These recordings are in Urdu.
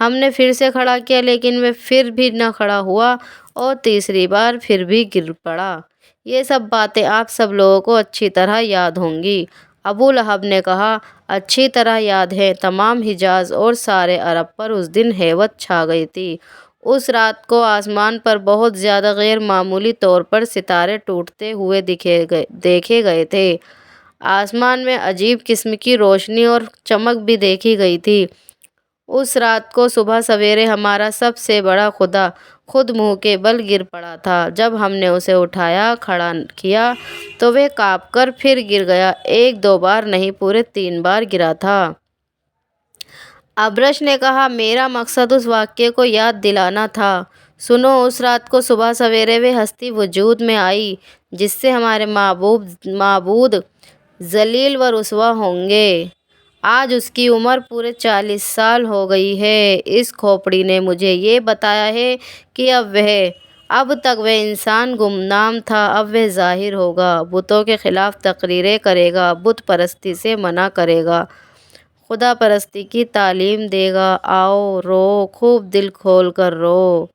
ہم نے پھر سے کھڑا کیا لیکن وہ پھر بھی نہ کھڑا ہوا اور تیسری بار پھر بھی گر پڑا۔ یہ سب باتیں آپ سب لوگوں کو اچھی طرح یاد ہوں گی۔ ابو لہب نے کہا، اچھی طرح یاد ہے۔ تمام حجاز اور سارے عرب پر اس دن ہیبت چھا گئی تھی۔ اس رات کو آسمان پر بہت زیادہ غیر معمولی طور پر ستارے ٹوٹتے ہوئے دیکھے گئے تھے۔ آسمان میں عجیب قسم کی روشنی اور چمک بھی دیکھی گئی تھی۔ اس رات کو صبح سویرے ہمارا سب سے بڑا خدا خود منہ کے بل گر پڑا تھا۔ جب ہم نے اسے اٹھایا کھڑا کیا تو وہ کانپ کر پھر گر گیا۔ ایک دو بار نہیں، پورے 3 بار گرا تھا۔ ابرش نے کہا، میرا مقصد اس واقعے کو یاد دلانا تھا۔ سنو، اس رات کو صبح سویرے وہ ہستی وجود میں آئی جس سے ہمارے معبود ذلیل و رسوا ہوں گے۔ آج اس کی عمر پورے 40 سال ہو گئی ہے۔ اس کھوپڑی نے مجھے یہ بتایا ہے کہ اب تک وہ انسان گمنام تھا، اب وہ ظاہر ہوگا، بتوں کے خلاف تقریریں کرے گا، بت پرستی سے منع کرے گا، خدا پرستی کی تعلیم دے گا۔ آؤ رو، خوب دل کھول کر رو۔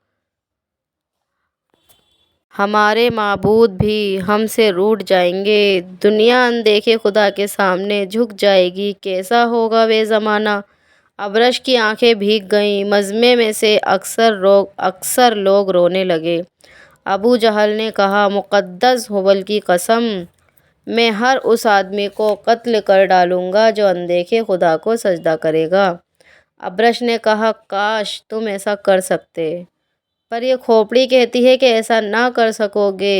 ہمارے معبود بھی ہم سے روٹھ جائیں گے، دنیا اندیکھے خدا کے سامنے جھک جائے گی، کیسا ہوگا وہ زمانہ۔ ابرش کی آنکھیں بھیگ گئیں۔ مجمع میں سے اکثر لوگ رونے لگے۔ ابو جہل نے کہا، مقدس ہبل کی قسم، میں ہر اس آدمی کو قتل کر ڈالوں گا جو اندیکھے خدا کو سجدہ کرے گا۔ ابرش نے کہا، کاش تم ایسا کر سکتے، پر یہ کھوپڑی کہتی ہے کہ ایسا نہ کر سکو گے۔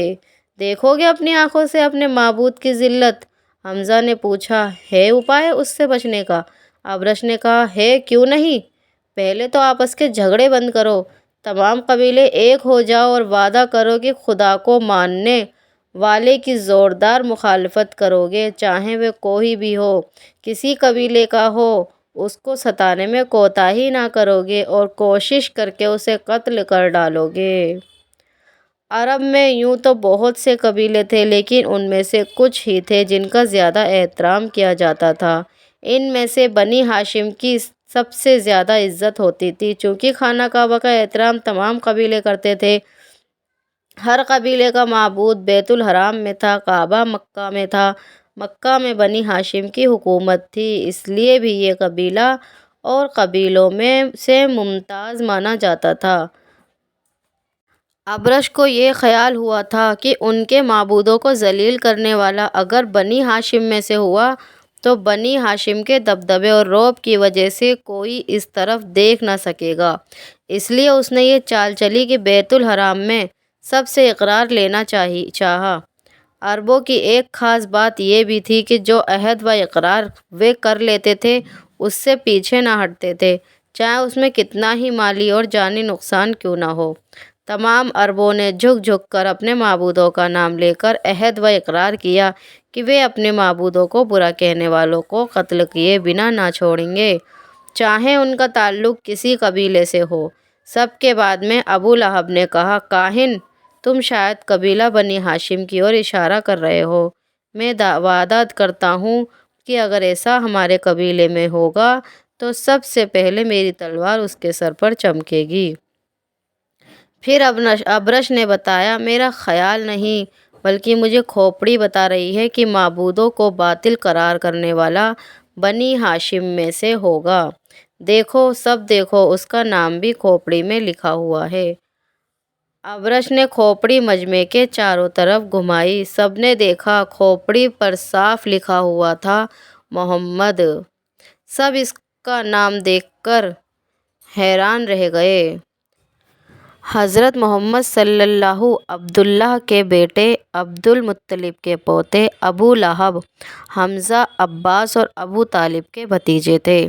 دیکھو گے اپنی آنکھوں سے اپنے معبود کی ذلت۔ حمزہ نے پوچھا، ہے اپائے اس سے بچنے کا؟ ابرش نے کہا، ہے، کیوں نہیں؟ پہلے تو آپس کے جھگڑے بند کرو، تمام قبیلے ایک ہو جاؤ اور وعدہ کرو کہ خدا کو ماننے والے کی زوردار مخالفت کرو گے، چاہے وہ کوئی بھی ہو، کسی قبیلے کا ہو، اس کو ستانے میں کوتاہی نہ کرو گے اور کوشش کر کے اسے قتل کر ڈالو گے۔ عرب میں یوں تو بہت سے قبیلے تھے، لیکن ان میں سے کچھ ہی تھے جن کا زیادہ احترام کیا جاتا تھا۔ ان میں سے بنی ہاشم کی سب سے زیادہ عزت ہوتی تھی، چونکہ خانہ کعبہ کا احترام تمام قبیلے کرتے تھے۔ ہر قبیلے کا معبود بیت الحرام میں تھا، کعبہ مکہ میں تھا۔ مکہ میں بنی ہاشم کی حکومت تھی، اس لیے بھی یہ قبیلہ اور قبیلوں میں سے ممتاز مانا جاتا تھا۔ ابرش کو یہ خیال ہوا تھا کہ ان کے معبودوں کو ذلیل کرنے والا اگر بنی ہاشم میں سے ہوا تو بنی ہاشم کے دبدبے اور رعب کی وجہ سے کوئی اس طرف دیکھ نہ سکے گا۔ اس لیے اس نے یہ چال چلی کہ بیت الحرام میں سب سے اقرار لینا چاہا۔ عربوں کی ایک خاص بات یہ بھی تھی کہ جو عہد و اقرار وہ کر لیتے تھے اس سے پیچھے نہ ہٹتے تھے، چاہے اس میں کتنا ہی مالی اور جانی نقصان کیوں نہ ہو۔ تمام عربوں نے جھک جھک کر اپنے معبودوں کا نام لے کر عہد و اقرار کیا کہ وہ اپنے معبودوں کو برا کہنے والوں کو قتل کیے بنا نہ چھوڑیں گے، چاہے ان کا تعلق کسی قبیلے سے ہو۔ سب کے بعد میں ابو لہب نے کہا، کاہن، تم شاید قبیلہ بنی ہاشم کی اور اشارہ کر رہے ہو۔ میں وعدہ کرتا ہوں کہ اگر ایسا ہمارے قبیلے میں ہوگا تو سب سے پہلے میری تلوار اس کے سر پر چمکے گی۔ پھر ابرش نے بتایا، میرا خیال نہیں بلکہ مجھے کھوپڑی بتا رہی ہے کہ معبودوں کو باطل قرار کرنے والا بنی ہاشم میں سے ہوگا۔ دیکھو، سب دیکھو، اس کا نام بھی کھوپڑی میں لکھا ہوا ہے۔ ابرش نے کھوپڑی مجمع کے چاروں طرف گھمائی۔ سب نے دیکھا، کھوپڑی پر صاف لکھا ہوا تھا، محمد۔ سب اس کا نام دیکھ کر حیران رہ گئے۔ حضرت محمد صلی اللہ عبداللہ کے بیٹے، عبد المطلب کے پوتے، ابو لہب، حمزہ، عباس اور ابو طالب کے بھتیجے تھے۔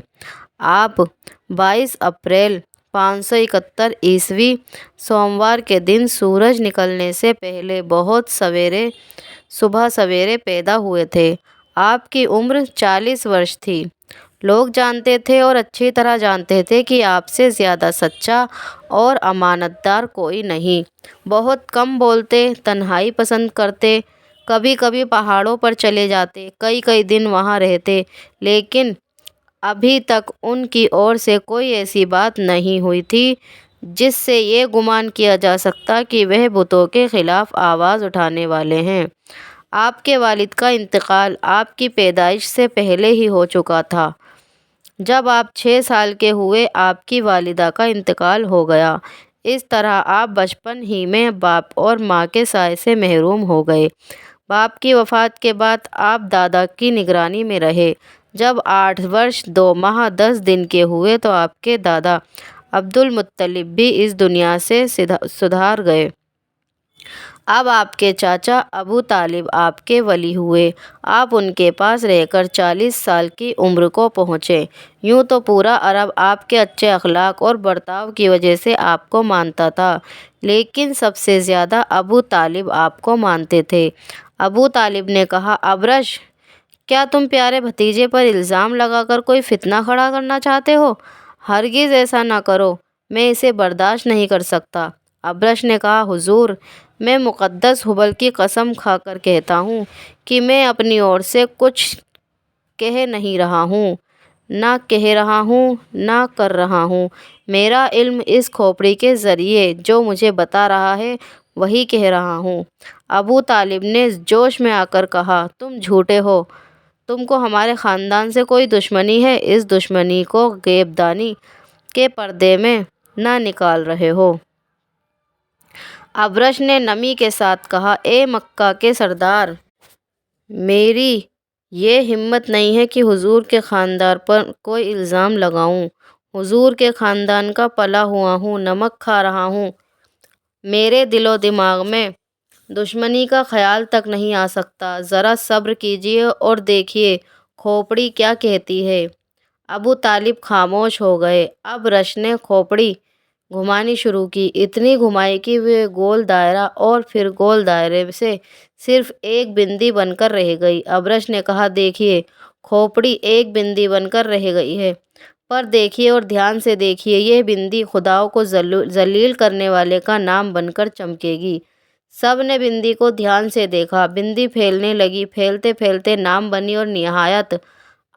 آپ 22 اپریل 571 عیسوی سوموار کے دن سورج نکلنے سے پہلے بہت صبح سویرے پیدا ہوئے تھے۔ آپ کی عمر 40 برس تھی۔ لوگ جانتے تھے اور اچھی طرح جانتے تھے کہ آپ سے زیادہ سچا اور امانت دار کوئی نہیں۔ بہت کم بولتے، تنہائی پسند کرتے، کبھی کبھی پہاڑوں پر چلے جاتے، کئی کئی دن وہاں رہتے، لیکن ابھی تک ان کی اور سے کوئی ایسی بات نہیں ہوئی تھی جس سے یہ گمان کیا جا سکتا کہ وہ بتوں کے خلاف آواز اٹھانے والے ہیں۔ آپ کے والد کا انتقال آپ کی پیدائش سے پہلے ہی ہو چکا تھا۔ جب آپ 6 سال کے ہوئے آپ کی والدہ کا انتقال ہو گیا۔ اس طرح آپ بچپن ہی میں باپ اور ماں کے سائے سے محروم ہو گئے۔ باپ کی وفات کے بعد آپ دادا کی نگرانی میں رہے۔ جب 8 برس 2 ماہ 10 دن کے ہوئے تو آپ کے دادا عبدالمطلب بھی اس دنیا سے سدھار گئے۔ اب آپ کے چاچا ابو طالب آپ کے ولی ہوئے۔ آپ ان کے پاس رہ کر 40 سال کی عمر کو پہنچے۔ یوں تو پورا عرب آپ کے اچھے اخلاق اور برتاؤ کی وجہ سے آپ کو مانتا تھا، لیکن سب سے زیادہ ابو طالب آپ کو مانتے تھے۔ ابو طالب نے کہا، ابرش، کیا تم پیارے بھتیجے پر الزام لگا کر کوئی فتنہ کھڑا کرنا چاہتے ہو؟ ہرگز ایسا نہ کرو، میں اسے برداشت نہیں کر سکتا۔ ابرش نے کہا، حضور، میں مقدس حبل کی قسم کھا کر کہتا ہوں کہ میں اپنی اور سے کچھ کہہ نہیں رہا ہوں، نہ کہہ رہا ہوں، نہ کر رہا ہوں۔ میرا علم اس کھوپڑی کے ذریعے جو مجھے بتا رہا ہے وہی کہہ رہا ہوں۔ ابو طالب نے جوش میں آ کر کہا، تم جھوٹے ہو، تم کو ہمارے خاندان سے کوئی دشمنی ہے، اس دشمنی کو غیب دانی کے پردے میں نہ نکال رہے ہو۔ ابرش نے نمی کے ساتھ کہا، اے مکہ کے سردار، میری یہ ہمت نہیں ہے کہ حضور کے خاندان پر کوئی الزام لگاؤں۔ حضور کے خاندان کا پلا ہوا ہوں، نمک کھا رہا ہوں، میرے دل و دماغ میں دشمنی کا خیال تک نہیں آ سکتا۔ ذرا صبر کیجیے اور دیکھیے کھوپڑی کیا کہتی ہے۔ ابو طالب خاموش ہو گئے۔ اب رش نے کھوپڑی گھمانی شروع کی۔ اتنی گھمائی کہ وہ گول دائرہ اور پھر گول دائرے سے صرف ایک بندی بن کر رہ گئی۔ ابرش نے کہا، دیکھیے کھوپڑی ایک بندی بن کر رہ گئی ہے، پر دیکھیے اور دھیان سے دیکھیے، یہ بندی خداؤں کو ذلیل کرنے والے کا نام بن کر چمکے گی۔ سب نے بندی کو دھیان سے دیکھا۔ بندی پھیلنے لگی، پھیلتے پھیلتے نام بنی اور نہایت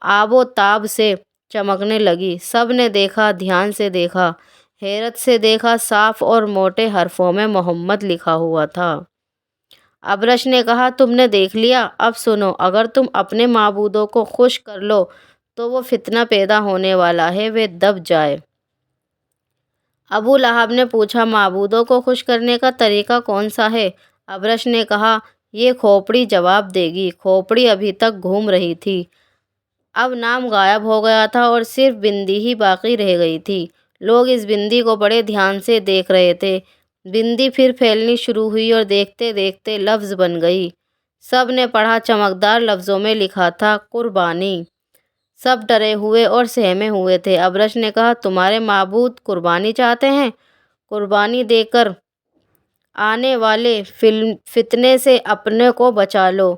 آب و تاب سے چمکنے لگی۔ سب نے دیکھا، دھیان سے دیکھا، حیرت سے دیکھا، صاف اور موٹے حرفوں میں محمد لکھا ہوا تھا۔ ابرش نے کہا، تم نے دیکھ لیا، اب سنو، اگر تم اپنے معبودوں کو خوش کر لو تو وہ فتنہ پیدا ہونے والا ہے، وہ دب جائے۔ ابو لہب نے پوچھا، معبودوں کو خوش کرنے کا طریقہ کون سا ہے؟ ابرش نے کہا، یہ کھوپڑی جواب دے گی۔ کھوپڑی ابھی تک گھوم رہی تھی، اب نام غائب ہو گیا تھا اور صرف بندی ہی باقی رہ گئی تھی۔ لوگ اس بندی کو بڑے دھیان سے دیکھ رہے تھے۔ بندی پھر پھیلنی شروع ہوئی اور دیکھتے دیکھتے لفظ بن گئی۔ سب نے پڑھا، چمکدار لفظوں میں لکھا تھا، قربانی۔ سب ڈرے ہوئے اور سہمے ہوئے تھے۔ ابرش نے کہا، تمہارے معبود قربانی چاہتے ہیں؟ قربانی دے کر آنے والے فتنے سے اپنے کو بچا لو۔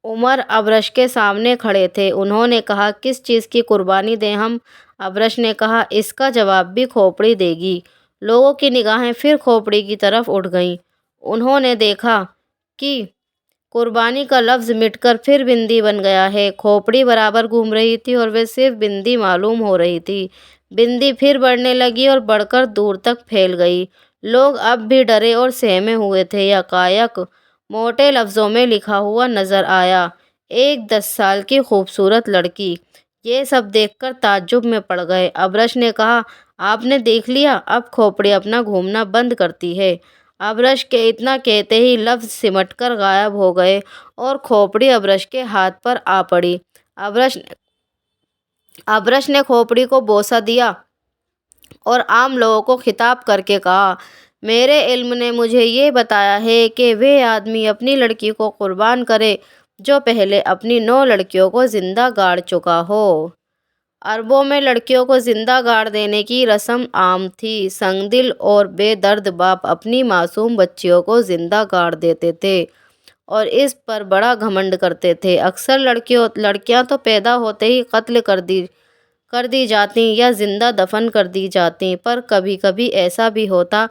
عمر ابرش کے سامنے کھڑے تھے۔ انہوں نے کہا، کس چیز کی قربانی دیں ہم؟ ابرش نے کہا، اس کا جواب بھی کھوپڑی دے گی۔ لوگوں کی نگاہیں پھر کھوپڑی کی طرف اٹھ گئیں۔ انہوں نے دیکھا کہ قربانی کا لفظ مٹ کر پھر بندی بن گیا ہے۔ کھوپڑی برابر گھوم رہی تھی اور وہ صرف بندی معلوم ہو رہی تھی۔ بندی پھر بڑھنے لگی اور بڑھ کر دور تک پھیل گئی۔ لوگ اب بھی ڈرے اور سہمے ہوئے تھے۔ یکایک موٹے لفظوں میں لکھا ہوا نظر آیا، ایک 10 سال کی خوبصورت لڑکی۔ یہ سب دیکھ کر تعجب میں پڑ گئے۔ ابرش نے کہا، آپ نے دیکھ لیا، اب کھوپڑی اپنا گھومنا بند کرتی ہے۔ ابرش کے اتنا کہتے ہی لفظ سمٹ کر غائب ہو گئے اور کھوپڑی ابرش کے ہاتھ پر آ پڑی۔ ابرش نے کھوپڑی کو بوسہ دیا اور عام لوگوں کو خطاب کر کے کہا، میرے علم نے مجھے یہ بتایا ہے کہ وہ آدمی اپنی لڑکی کو قربان کرے جو پہلے اپنی 9 لڑکیوں کو زندہ گاڑ چکا ہو۔ عربوں میں لڑکیوں کو زندہ گاڑ دینے کی رسم عام تھی۔ سنگ دل اور بے درد باپ اپنی معصوم بچیوں کو زندہ گاڑ دیتے تھے اور اس پر بڑا گھمنڈ کرتے تھے۔ اکثر لڑکیاں تو پیدا ہوتے ہی قتل کر دی جاتیں یا زندہ دفن کر دی جاتیں، پر کبھی کبھی ایسا بھی ہوتا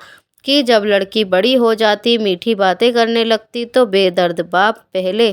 کہ جب لڑکی بڑی ہو جاتی، میٹھی باتیں کرنے لگتی تو بے درد باپ پہلے